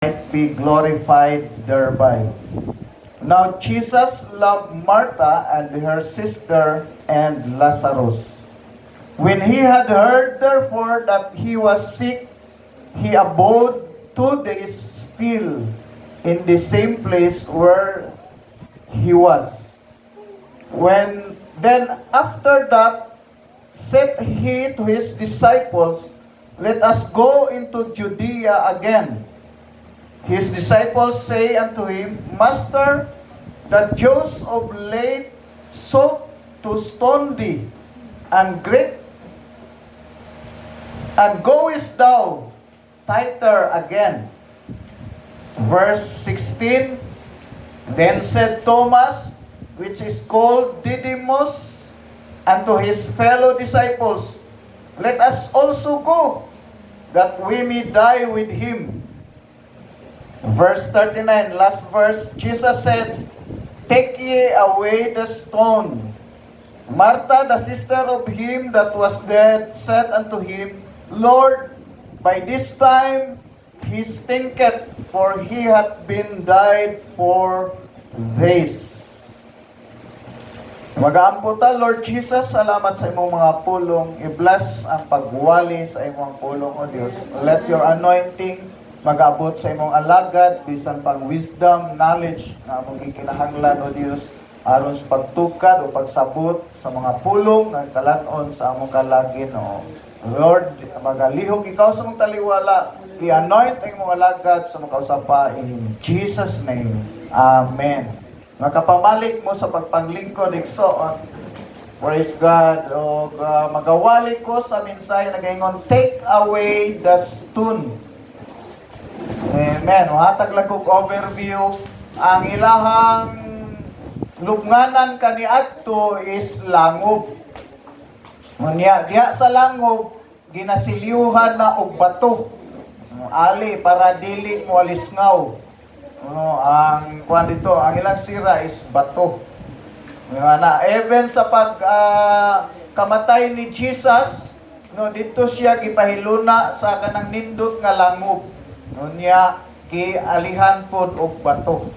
might be glorified thereby. Now Jesus loved Martha and her sister and Lazarus. When he had heard therefore that he was sick, he abode 2 days still in the same place where he was. When then after that said he to his disciples, Let us go into Judea again. His disciples say unto him, Master, the Jews of late sought to stone thee, and goest thou thither again? Verse 16, Then said Thomas, which is called Didymus, unto his fellow disciples, Let us also go, that we may die with him. Verse 39, last verse, Jesus said, Take ye away the stone. Martha, the sister of him that was dead, said unto him, Lord, by this time he stinketh, for he hath been died 4 days. Mag-aampo ta, Lord Jesus, salamat sa imong mga pulong. I-bless ang pagwali sa imong pulong, O Diyos. Let your anointing mag-abot sa imong alagad, bisan pang wisdom, knowledge, na among gikinahanglan, O Diyos, aron sa pagtukad o pagsabot sa mga pulong ng kalanon sa among kalagin, O Lord, magalihog ikaw sa mong taliwala, i-anoint ang imong alagad sa mga kausapa, in Jesus' name. Amen. Makapamalik mo sa pagpanglingkod, igsoon. Praise God. O magawali ko sa mensahe na gayon, take away the stone. Amen. Hatag lang kong overview. Ang ilahang lubnganan kaniadto is langob. Diya sa langob, ginasilyuhan na og bato. Ali para dili mo alisngaw. Ang kuan dito, ang ilang sira is bato. Even sa kamatay ni Jesus, dito siya gipahiluna sa kanang nindot nga langob. Niya gialihan pod og bato.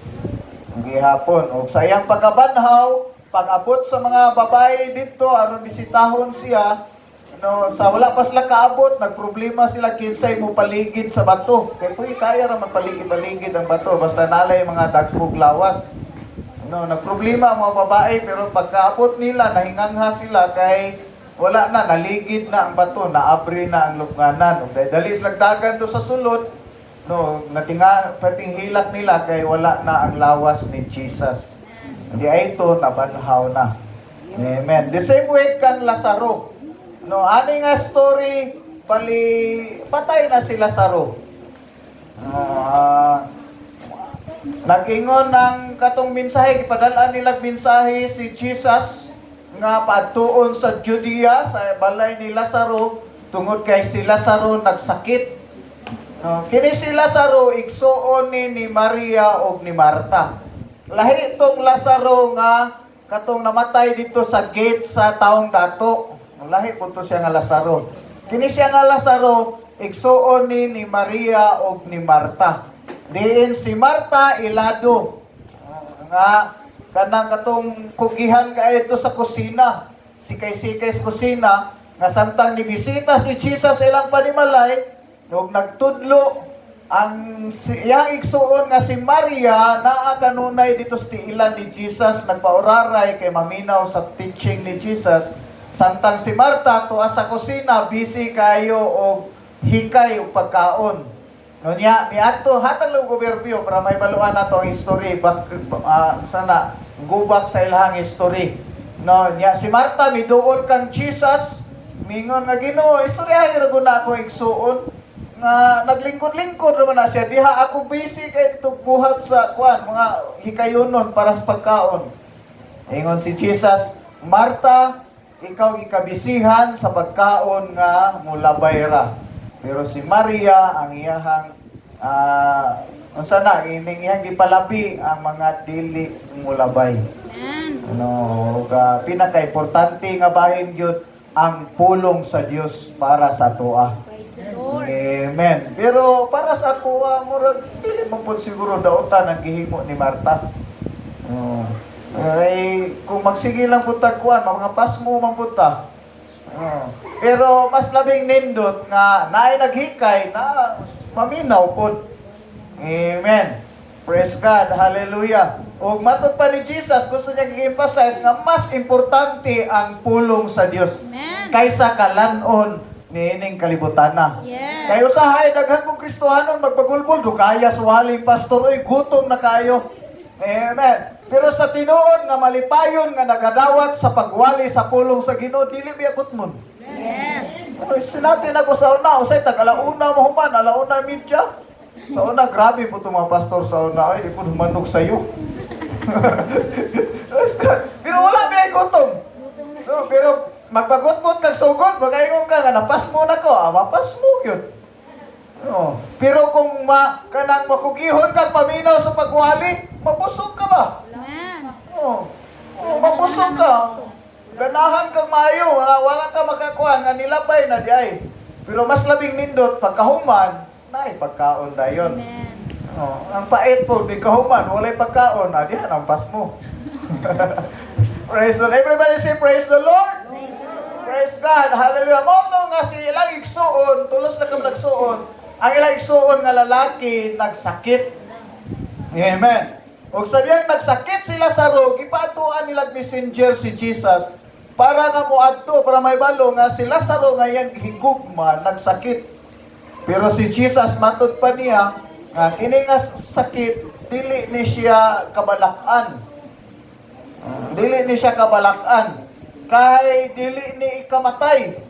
Gihapon og sayang pagkabanhaw, pag-abot sa mga babae dito aron bisitahon siya, sa wala pa sila kaabot, nagproblema sila kinsay mo paligid sa bato. Kaya ra man paligid ang bato basta nalay mga dagkog lawas. Nagproblema ang mga babae, pero pagkaabot nila nahingangha sila kay wala na, naligid na ang bato, naabri na ang lubnganan. Dali sila dagan to sa sulod, pating hilak nila kay wala na ang lawas ni Jesus. Hindi ay ito nabanhaw na. Amen. The same way kan Lazaro. Ani nga story, patay na si Lazaro. Nag-ingon ng katong mensahe, ipadalaan nilang mensahe si Jesus nga paadtuon sa Judea, sa balay ni Lazaro, tungod kay si Lazaro nagsakit. Kini si Lazaro, igsuon ni Maria o ni Marta. Lahi itong Lazaro nga katong namatay dito sa gate sa taong dato. Lahi po siya nga Lazaro. Kini siya nga Lazaro, igsuon ni Maria o ni Marta. Diin si Marta ilado. Nga kanang katong kugihan ka ito sa kusina. Sikay-sikay sa kusina. Nga samtang nibisita si Jesus ilang panimalay, ug nagtudlo ang iyang igsuon nga si Maria naa kanunay dito sa tiilan ni Jesus, nagpauraray kay maminaw sa teaching ni Jesus. Samtang si Marta tuwa sa kusina, busy kayo og hikay og pagkaon. Niya niadto hatag lang overview para may baluan nato ang history, sana gubak sa ilahang history. Niya si Marta miduol kang Jesus, mingon nga Ginoo, istoryahay ra gud ako igsuon nga naglingkod-lingkod naman na siya. Diha ako busy kay dito buhat sa mga hikayonon para sa pagkaon. Ingon si Jesus, Marta, ikaw ikabisihan sa pagkaon nga mulabay ra. Pero si Maria ang iyahang iyang gipalabi ang mga dili mulabay. Pinaka-importante nga bahin gyud ang pulong sa Dios para sa tuwa. Amen. Pero para sa ako, murag, dili mo po siguro daotan ang gihimo ni Marta. Oh. Ay, kung magsige lang punta kuan, mga pasmo man punta. Oh. Pero mas labing nindot nga naay naghikay na maminaw po. Amen. Praise God. Hallelujah. O matod pa ni Jesus, gusto niya i-emphasize nga mas importante ang pulong sa Dios kaysa kalanon niining kalibutan na. Yes. Kayo usahay, daghan mong Kristohanon, magpagulbol, do kaya suwali, pastor, oy, gutom na kayo. Amen. Pero sa tinuod nga malipayon nga nagadawat sa pagwali sa pulong sa Ginoo, dili biabot mo. Yes. Oy, sinatin ako sa una, usay tag alauna mo human, alauna midya. Sa una, grabe po itong mga pastor sa una, ay, di po humanog sa'yo. Pero wala biya gutom. No, pero magpagutmot kag sugod, magayon ka nga napas mo na ko, mapas mo yun. No. Pero kung kanang makugihon kag paminaw sa pagwali, mabusog ka ba? Amen. Mabusog ka. Ganahan kang maayo, wala ka makakuha nga nilabay na di ay. Pero mas labing nindot pagkahuman, nay pagkaon dayon. Amen. Ang pait po, di kahuman, walay pagkaon, diyan ang pas mo. Praise the Lord. Everybody say, praise the Lord. Praise God. Hallelujah. Moto nga si ilang igsuon, tulos na kang nagsuon, ang ilang igsuon nga lalaki nagsakit. Amen. O sabihan nagsakit sila sa rog, ipaatuan nilang messenger si Jesus para nga muadto, para may balo nga sila sa rog nga yung higugma, nagsakit. Pero si Jesus, matod pa niya, kini nga sakit, dili ni siya kabalakan. Dili ni siya kabalakan. Kay dili ni ikamatay.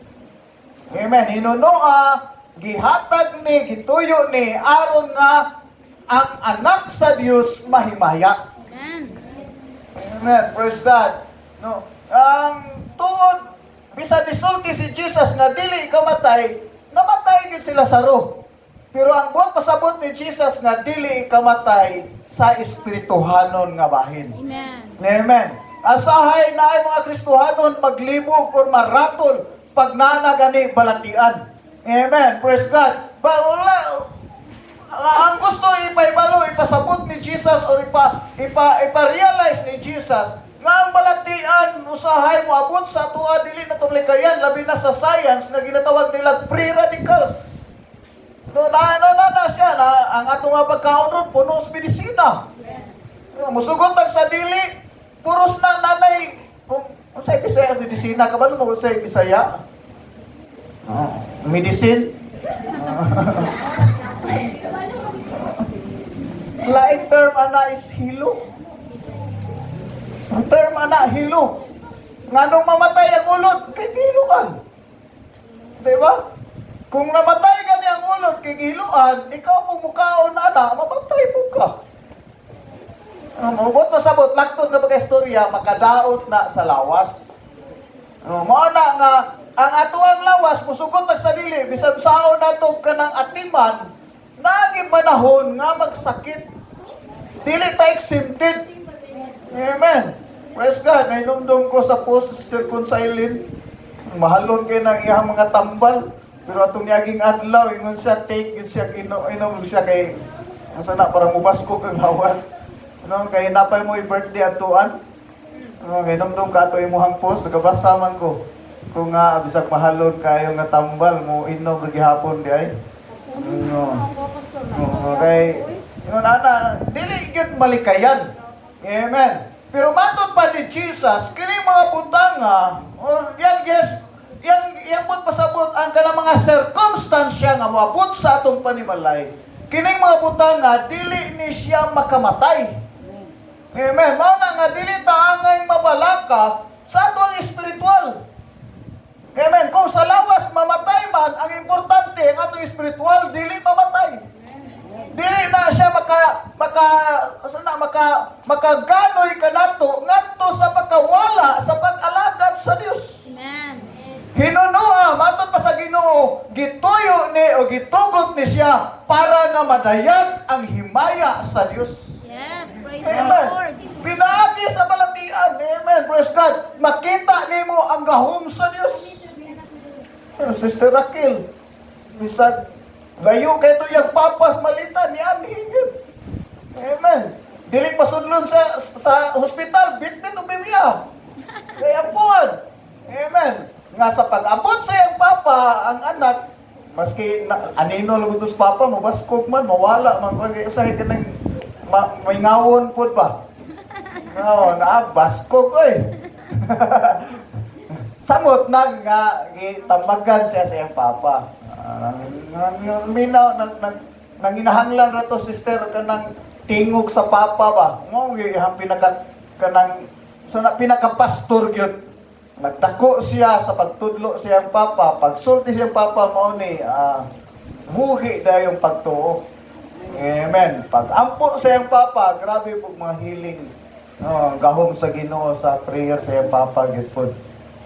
Amen. Hinunoa, gihatag ni, gituyo ni, aron nga ang anak sa Dios mahimaya. Amen. Amen. Praise God. No. Ang tuod, bisan nisulti si Jesus nga dili ikamatay, namatay din sila sa roh. Pero ang buot pasabot ni Jesus nga dili kamatay sa espirituhanon nga bahin. Amen. Amen. Asahay na ay mga Kristohanon maglibog o maratol pag nanagani balatian. Amen. Praise God. Ang gusto ipaibalo, ipasabot ni Jesus o ipa-realize ni Jesus nga ang balatian usahay mo abot sa tuwa dili na tumlikayan labi na sa science na ginatawag nila pre-radicals. No, na siya na ang atong nga pagkaon ron punos medisina. Yes. Musugot ang sa dili puros na nanay kung say Bisaya medisina ka ba mo say Bisaya? Medicine. Lain term ana is hilo. Ang term ana hilo. Nganong mamatay ang ulod kay hiluan. Di ba? Kung namatay ka niyang ulod kay hiluan, ikaw pong mukhaon na mamatay po ka. Mabot masabot, laktod na pagka-istorya, makadaot na sa lawas. Mauna nga, ang ato ang lawas, musugot ang sarili, bisan saon na ito ka ng atiman, naging panahon nga magsakit. Dili ta exempted. Amen. Praise God. Nainumdum ko sa post-circumcision. Mahalon kayo ng iyang mga tambal. Pero atong niyaging adlaw, ingon siya, take yun siya, inom siya kay, asa na, parang mubasko kang lawas. Kaya napay mo i-birthday atuan. Kaya numdum ka ito imuhang post, nagabasa man ko. Kung nga, bisag mahalon kayo nga tambal, mo inom gihapon di ay. Okay. Yun, ana, dili yun malikayan. Amen. Pero matod pa ni Jesus, kini mga butanga, or yan, yes, yang bot pasabot ang kanang mga circumstansya nga moabot sa atong panimalay. Kining mga butanga dili ni siya makamatay. Amen. Mao na nga dili ta angay mabalaka sa atong espiritual. Amen. Kung sa lawas mamatay man, ang importante ang atong espiritual dili mamatay. Dili na siya makaganoy kanato ngadto sa pagkawala sa pag-alagad sa Dios. Amen. Hinunoa, matod pa sa Ginoo, gituyo ni o gitugot ni siya para nga madayag ang himaya sa Dios. Yes, praise the Amen. Lord. Pinaagi sa balatian. Amen. Praise God. Makita nimo ang gahom sa Dios. Sister Raquel, bisag Layo kay to yung papas malita ni ani higit. Amen. Dili pasudlon sa hospital, bitbit o Biblia. Kaya puan. Amen. Nga sa pag-abot sa iyang papa, ang anak, maski anino lugutos papa, mabaskog man, mawala man, kaya usahin ka ng may ngawon po ba? No, baskog eh. Samot na nga, itambagan siya sa iyang papa. Minaw, nanginahanglan ra to, sister, kanang tingog sa papa ba? Mo, yung pinakapastor yun. Nagtako siya sa pagtudlo siyang papa. Pagsulti siyang papa mo ni muhi na yung pagtuo. Amen. Pag-ampo siyang papa, grabe po mga healing. Gahom sa Ginoo sa prayer siyang papa. Gitpod.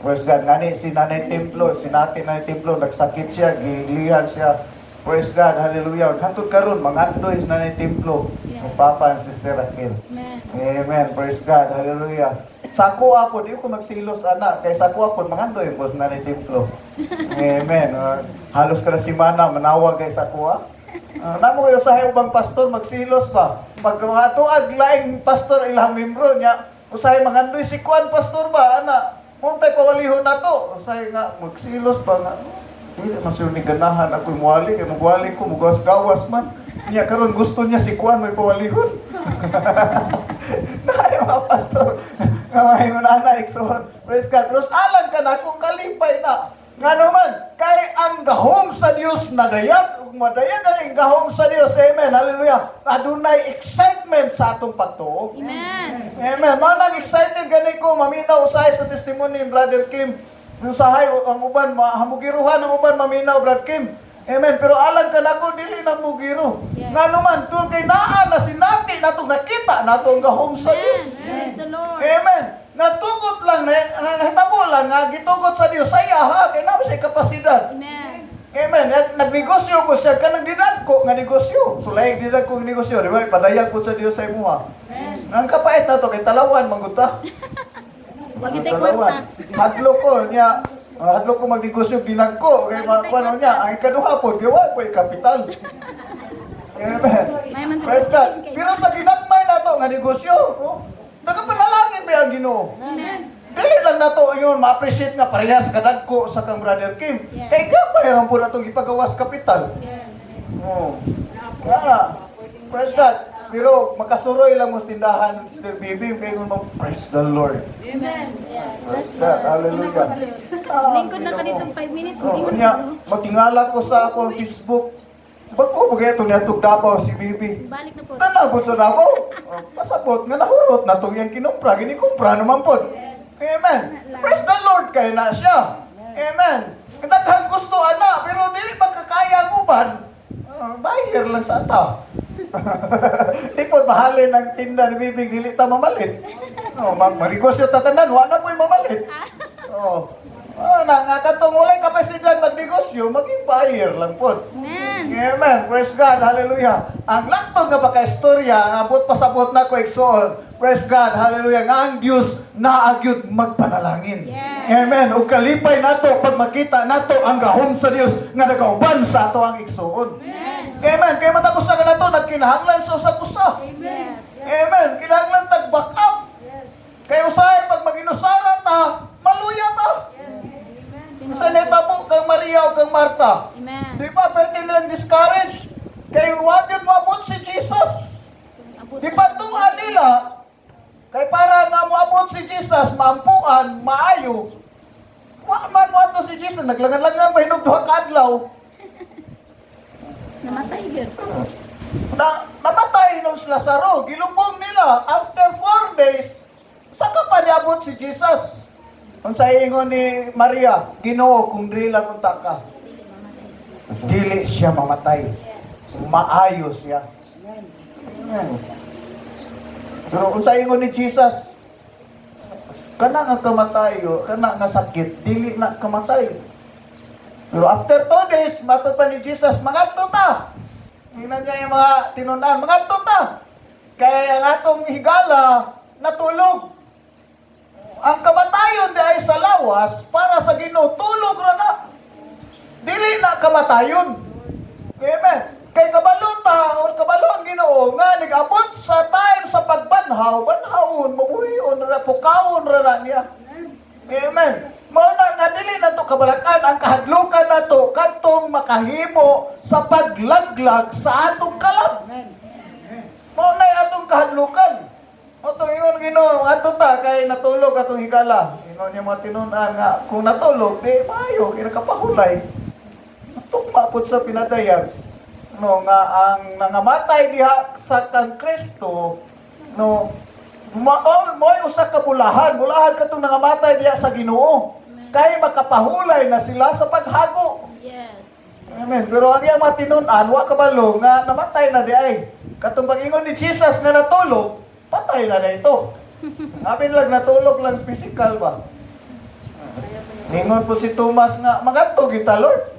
Praise God. Ngani si Nanay Templo, si Nanay Templo, nagsakit siya, gilihan siya. Praise God. Hallelujah. Hantod karon mangandoy si Nanay Templo. Ang papa and Sister Raquel. Amen. Praise God. Hallelujah. Sako ako, di ko magsilos anak. Kay sako ako, mangandoy po sa Nanay Templo. Amen. Halos kada simana, manawag kay sako. Namo kayo sa ubang pastor, magsilos pa. Pag mga tuag, laing pastor, ilang membro niya, usahay mangandoy si Kuan, pastor ba, anak? Muntay pawalihon na to. Usahay nga, magsilos pa nga. Hindi masyo ni ganahan ako muwali. Kaya magwali ko, mugawas-gawas man. Niya karon gusto niya si Kuan may pawalihon. Naay mga pastor. Ngamahin mo na na, iksuhon. Praise God. Pero alam ka na kung kalipay na. Nga naman, kay ang gahom sa Diyos na dayag, madayag ang gahom sa Diyos. Amen. Hallelujah. Adunay excitement sa atong pagtuo. Amen. Amen. Manang excited gani ko, maminaw usahay sa testimony ni Brother Kim. Usahay ang uban, hamugiruhan ang uban, maminaw, Brother Kim. Amen. Pero alam ka na ko, dili na mugiro. Yes. Nga naman, doon kay naan na sinati, natong nakita, natong gahom sa Diyos. Praise the Lord. Amen. Natugot lang, nahitabo lang, nga gitugot sa Diyos, saya ha, kaya naman siya kapasidad. Amen. Amen. Nagnegosyo ko siya, ka nagdidag ko nga negosyo. So, laing didag ko ng negosyo, di ba? Padayag ko sa Diyos sa imuha. Ang kapait na to, kay talawan, mangguta. Wag itay kwarta. Hadlo ko niya, hadlo ko magnegosyo, dinag ko. Kaya ano niya, ang ikaduha po, gawa ko yung kapital. Amen. Praise God. Pero sa ginagmay na to, nga negosyo, nagapanalangin ba ang Ginoo? Amen. Dili lang na to yun, ma-appreciate nga parehas kadagko sa kang Brother Kim. Yes. Kaya mayroon po na itong ipagawas kapital. Yes. Oh. Kaya, praise God. Pero makasuroy lang mo sa tindahan ng Sister Bibi, kaya mo, praise the Lord. Amen. Yes. Praise God. Hallelujah. Lingkod na ka ditong 5 minutes. Oh, kanya, matingala ko sa akong Facebook. Ba't ko bagay ito niya Davao si Bibi? Balik na po. Tanabot sa Davao. Pasabot nga nahurot na itong yung kinumpra. Ginikumpra naman po. Amen. Praise the Lord kayo na siya. Amen. Daghang gusto ana, pero dili magkakaya ang uban. Bayar lang sa ata. Di po mahalin ang tinda ni Bibig, dili ta mamalit. Marigosyo tatanan, wala po yung mamalit. Nga katong ulay kapasidad magnegosyo, maging buyer lang po. Amen. Amen. Praise God. Hallelujah. Ang langtod nga pagka-istorya, ang abot pasabot na ko iksoon. Praise God. Hallelujah. Nga ang Diyos naagyud magpanalangin. Yes. Amen. O kalipay nato pag makita nato ang gahom sa Dios nga nagauban sa ato ang igsoon. Amen. Amen. Kaya matakusa ka na to, nagkinahanglan sa usap-usa. Yes. Amen. Kinahanglan tag-back up. Kaya usahay pag mag-inusara ta, maluya ta. Sa netabo kang Maria o kang Marta. Amen. Di ba, pero nilang discourage. Kaya wag yun maabot si Jesus. Di ba tuhan nila, kaya para nga maabot si Jesus, maampuan, maayo, man mo ato si Jesus, naglangan-langan, may nugduha kadlaw. Namatay yun. Namatay nung Lazaro, gilubong nila, after 4 days, saka pa niabot si Jesus. Kung sa ingon ni Maria, Ginoo, kung dili lang unta ka, dili siya mamatay. Maayo siya. Amen. Pero kung sa ingon ni Jesus, kana nga kamatayo, kana nga sakit, dili na kamatay. Pero after 2 days, matod pa ni Jesus, mangadto ta. Tingnan niya yung mga tinunan, mangadto ta. Kaya ang atong higala, natulog. Ang kamatayon di ay sa lawas, para sa Ginoo, tulog ra na. Dili na kamatayon. Amen. Kay kabalon ta or kabalo ang Ginoo nga nigabot sa time sa pagbanhaw, banhawon, mabuhion ra, pukawon ra niya. Amen. Mao na nga dili na to kabalakan ang kahadlukan nato kadtong makahimo sa paglaglag sa atong kalag. Mao na atong kahadlukan. Oto ingon Ginoo, ato ta kay natulog atong higala. Ingon niya mga tinun-an nga kung natulog di maayo kay nakapahulay. Tugma pud sa pinadayag no nga ang nangamatay diha sa kang Kristo no mo'y usa ka bulahan katong nangamatay diha sa Ginoo kay makapahulay na sila sa paghago. Yes. Amen. Pero ang iyang matinun-an wa kabalo nga namatay na di ay katong pag-ingon ni Jesus nga natulog patay na ito. Ngapin lang natulog lang physical ba. Ningon po si Thomas nga magadto kita Lord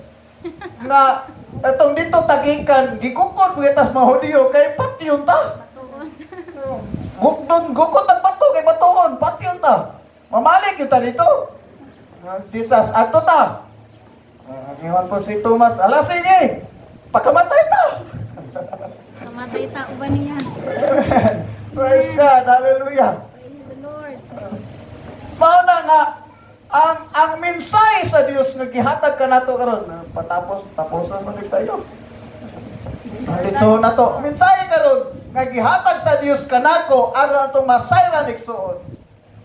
nga etong dito tagikan gikukod buetas mga Hudiyo kay patyon ta. Gukod ang bato kay batoon patyon ta. Mamalik kita dito. Jesus ato ta. Ingon po si Thomas, ala sige. Pagkamatay ta. Kamatay ta uban niya. Praise God, hallelujah. Praise the Lord. Mao na nga ang mensahe sa Dios nga gihatag kanato karon tapuson mo sa iyo. Dito na to. Mensahe karon nga gihatag sa Dios kanako aron atong masayran igsuon.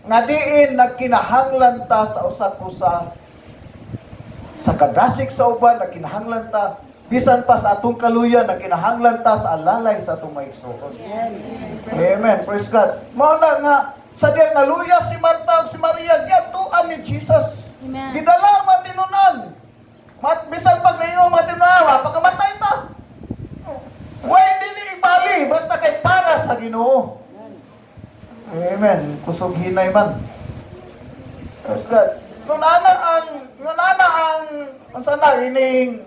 Nga diin nagkinahanglan ta sa usa-usa sa kadasig sa uban nagkinahanglan ta bisan pa sa atong kaluyan nagkinahanglan ta sa alalay sa atong maigsuon. Yes. Amen. Praise God. Mao na nga sa diyang naluya si Marta ug si Maria giatuan ni Jesus. Amen. Gidala ang matinunan. Bisan pag nayo matinunan, pagkamatay ta. Way dili ibali basta kay para sa Ginoo. Amen. Kusog hinay man. Praise God. Nun ana ang sana ining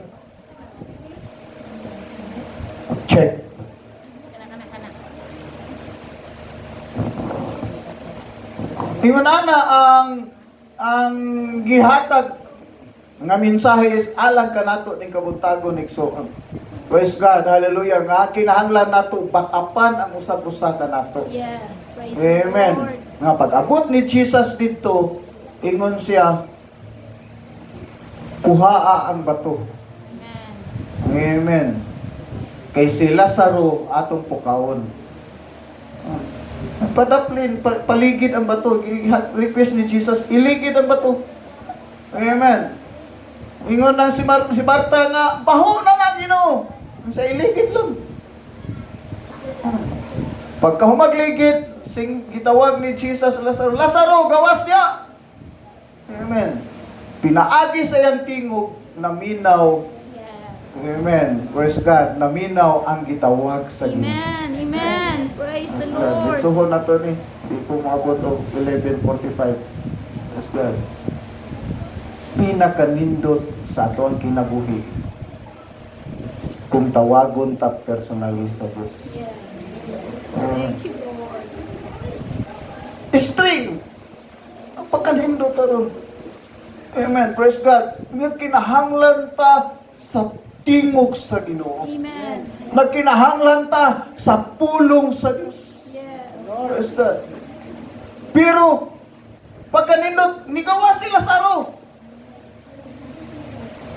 check. Kana. Ingon ana ang gihatag nga mensahe is alang kanato ning kabuntagon igsuon. Praise God, hallelujah. Nga kinahanglan nato bakapan ang usab-usa kanato. Yes. Praise the Amen. Lord. Nga pag-abot ni Jesus dito, ingon siya, kuhaa ang bato. Amen. Amen. Kay si Lazaro atong pukawon. Padaplin, paligid ang bato. Request ni Jesus, iligid ang bato. Amen. Ingon lang si Marta nga, baho na nga Ginoo. Sa iligid lang. Pagka humagligid, gitawag ni Jesus Lazaro, Lazaro, gawas niya. Amen. Pinaagi sa iyang tingog, naminaw. Yes. Amen. Praise God. Naminaw ang gitawag sa Ginoo. Amen. Amen. Praise the Praise God. Lord. Litsuhon na to ni. Di po maabot o 11:45. Praise God. Pinakanindot sa ato ang kinabuhi. Kung tawagon ta personally sa Diyos. Yes. Thank you, Lord. String. Ang pagkanindot ta ron. Amen. Praise God. Nga kinahanglan ta sa tingog sa Ginoo. Amen. Nagkinahanglan ta sa pulong sa Diyos. Yes. Praise God. Pero, pagkanindot, nigawa si Lazaro.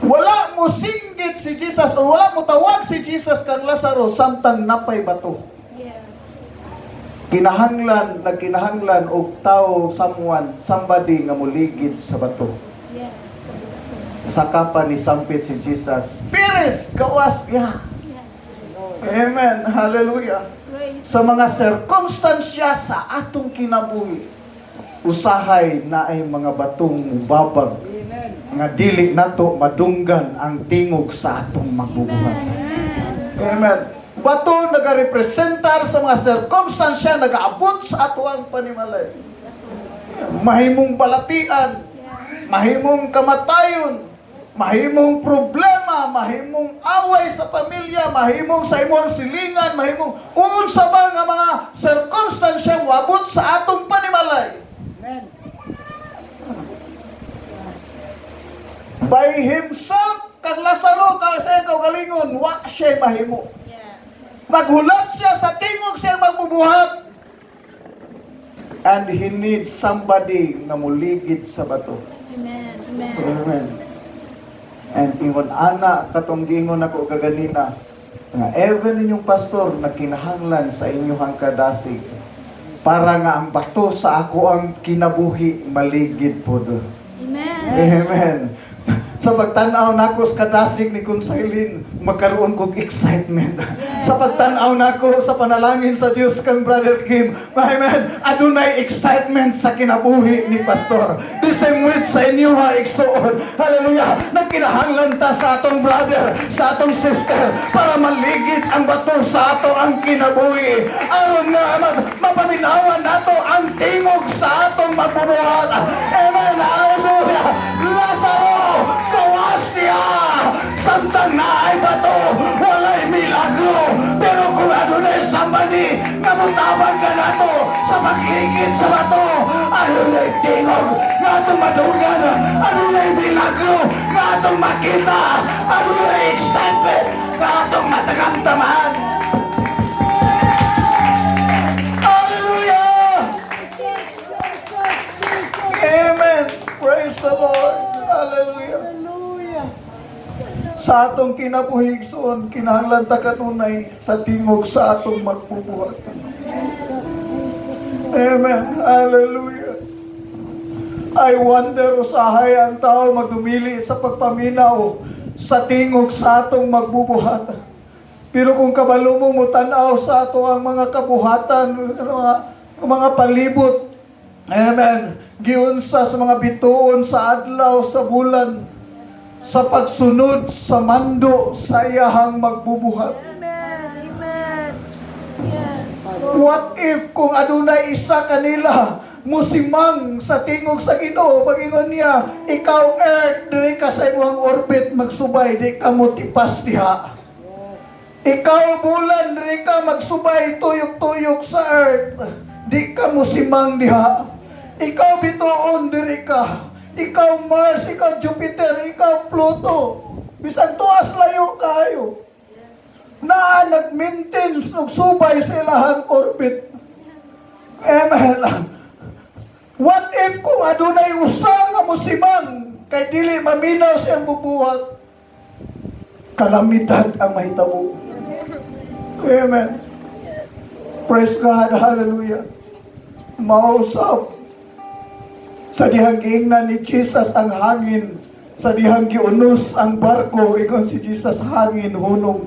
Wala mo singgit si Jesus o wala mo tawag si Jesus kang Lazaro samtang napay bato. Yes. Nagkinahanglan og tao, somebody nga muligid sa bato. Yes. Saka pa ni sampit si Jesus. Piris, gawas ya. Yes. Amen. Hallelujah. Praise. Sa mga sirkumstansya sa atong kinabuhi, usahay na ay mga batong babag nga dili nato madunggan ang tingog sa atong magbubuhat. Amen. Amen. Bato nagarepresentar sa mga sirkumstansya nagaabot sa ato ang panimalay. Mahimong balatian, mahimong kamatayon, mahimong problema, mahimong away sa pamilya, mahimong sa imong silingan, mahimong unsa ba nga mga sirkumstansyang wabot sa atong panimalay. By Himself, kang Lazaro sa kaugalingon, wa siya mahimo. Yes. Maghulat siya sa tingog siya magbubuhat. And he needs somebody na muligid sa bato. Amen. Amen. Amen. And ingon ana katong giingon ako kaganina nga even ninyong pastor na kinahanglan sa inyong kadasig para nga ang bato sa ako ang kinabuhi maligid po do. Amen. Amen. Sa pagtanaw nako sa kadasig ni Consilin, magkaroon kog excitement. Sa pagtanaw nako sa panalangin sa Dios kang Brother Kim, amen, adunay excitement sa kinabuhi ni Pastor. The same with sa inyo ha, igsoon. Hallelujah. Nagkinahanglan ta sa atong brother, sa atong sister, para maligid ang bato sa ato ang kinabuhi. Aron nga mapaminawan nato ang tingog sa atong magbubuhat. Amen. Hallelujah. Lazaro, kawas niya! Samtang naay bato, walay milagro. Pero kung ano na somebody, namutabang ka na to sa magligid sa bato, ano na tingog, nga itong madugan, ano na milagro, nga itong makita, ano na excitement, nga itong matagamtaman. Hallelujah! Amen! Praise the Lord! Hallelujah! Sa atong kinabuhigson, kinahanglan ta kanunay sa tingog sa atong magbubuhat. Amen. Hallelujah. I wonder usahay ang tao magdumili sa pagpaminaw sa tingog sa atong magbubuhat. Pero kung kabalo mo mutanaw sa ato ang mga kabuhatan, mga palibot, amen, giunsa sa mga bituon sa adlaw, sa bulan, sa pagsunod sa mando sa iyahang magbubuhat. Amen. Amen. Yes. What if kung adunay isa kanila musimang sa tingog sa Ginoo, pagingon niya, ikaw earth, diri ka sa imong orbit magsubay, di ka mo tipas diha. Ikaw bulan, diri ka magsubay tuyok-tuyok sa earth, di ka musimang diha. Ikaw bituon, diri ka. Ikaw Mars, ikaw Jupiter, ikaw Pluto. Bisan tuas layo kayo. Na nag-maintain, nagsubay sa ilahang orbit. Amen. What if kung adunay usa nga musimang kay dili maminaw siyang bubuhat? Kalamidad ang mahitabo. Amen. Praise God. Hallelujah. Mausap. Sa dihang giingnan ni Jesus ang hangin, sa dihang giunos ang barko, ikon si Jesus hangin hunong.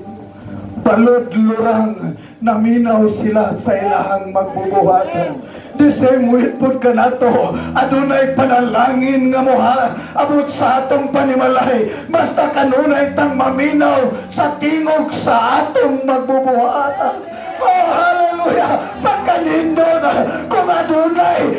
Balod lurang, naminaw sila sa ilahang magbubuhatan. The same way po ka na to, adunay panalangin nga moha, abot sa atong panimalay, basta kanunay tang maminaw sa tingog sa atong magbubuhatan. Oh, hallelujah! Pagkanindon, kung adunay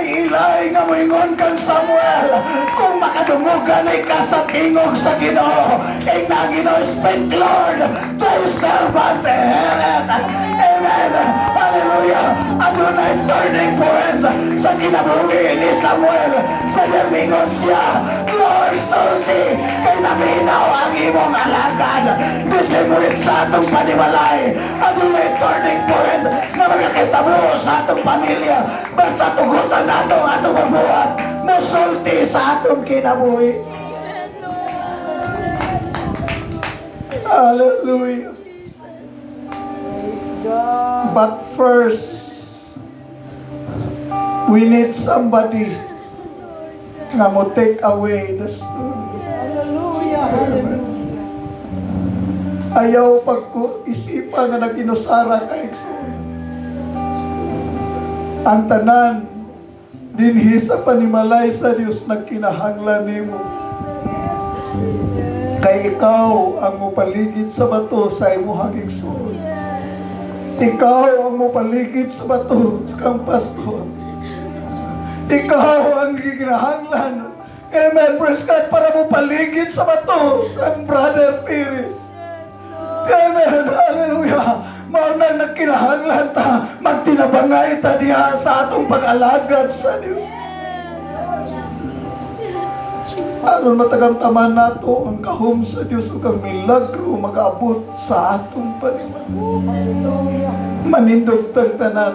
ilay nga moingon kang Samuel, kung makadungugan ay ka sa tingog sa Ginoo, kay na Ginoo, speak Lord, thy servant heareth. Amen! Hallelujah! Adunay turning point sa kinabuhi ni Samuel, sa yamingon siya, Lord, sulti, kay naminaw ang imong alagad, disimulit sa atong panimalay, adunay turning point na magkakitabo sa atong pamilya, basta tugutan nato ang atong mabuhat, musulti sa atong kinabuhi. Hallelujah. But first, we need somebody nga mo take away the stone. Ayaw pag-isipan nga nag-inusara ka Igsoon. Ang tanan dinhi sa panimalay sa Dios nagkinahanglan nimo. Kay ikaw ang mupaligid sa bato sa imong Igsoon. Ikaw ang mupaligid sa bato kang pastor. Ikaw ang gikinahanglan. Amen. Praise God, para mupaligid sa bato kang Brother Piris. Amen. Hallelujah. Maunang nagkinahanglan ta, magtinabangay ta diha sa atong pag-alagad sa Dios. Aron matagamtaman nato ang kahom sa Dios ug ang milagro mag-abot sa atong Panginoon. Manindog tang tanan.